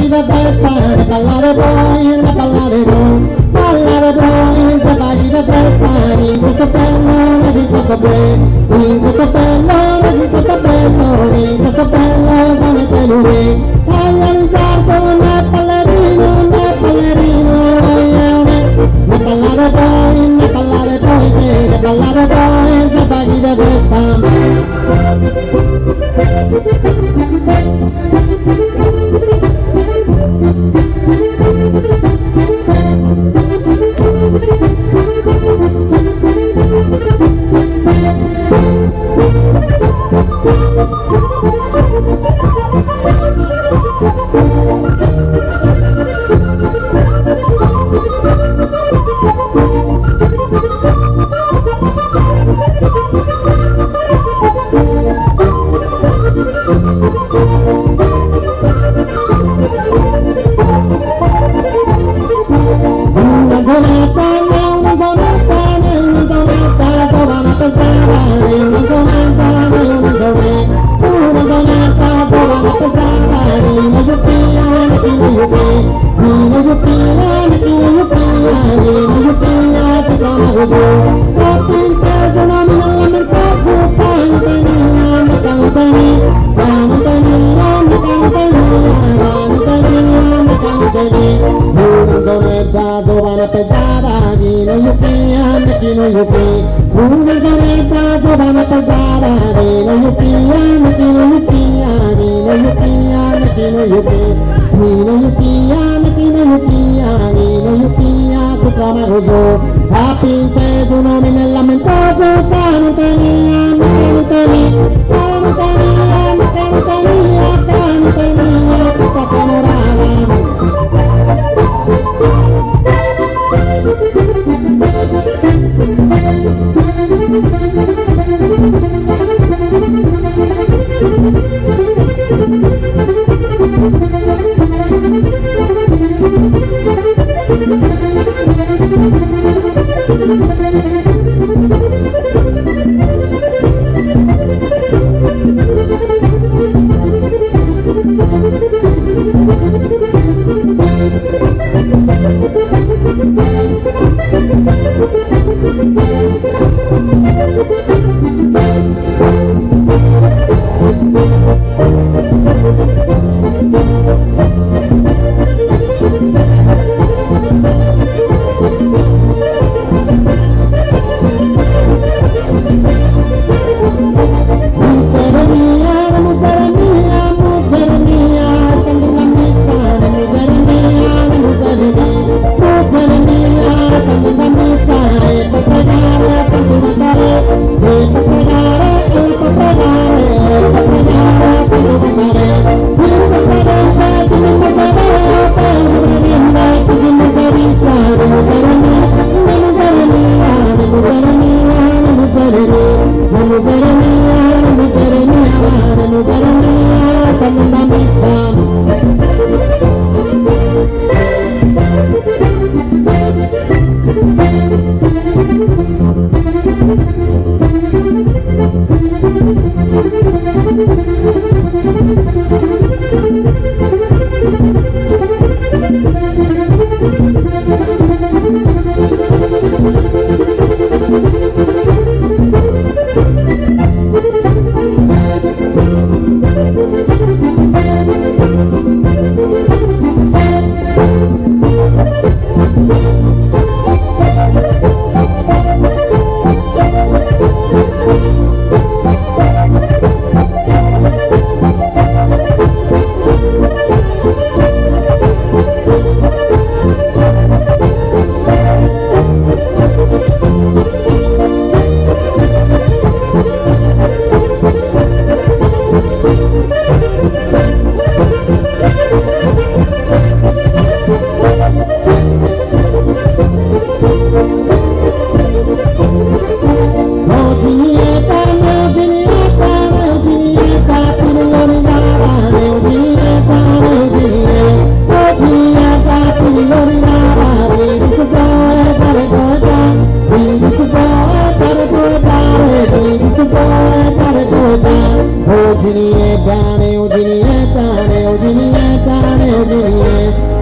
the best time. Ballare boy, la ballare boy. Ballare boy, se fai the best time. In questo bello, di questo bello. In questo bello, di questo bello. In questo bello, samete lui. Vai a risarto, ne ballerino, ne ballare boy, ne ballare boy, se fai the best time.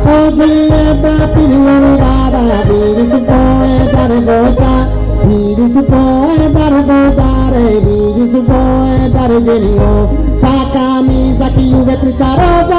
Oggi è bratino dada, vedi su poi dare vota, vedi su poi dare votare, vedi su poi dare genio. Sa camisa che io vedo sta rosa.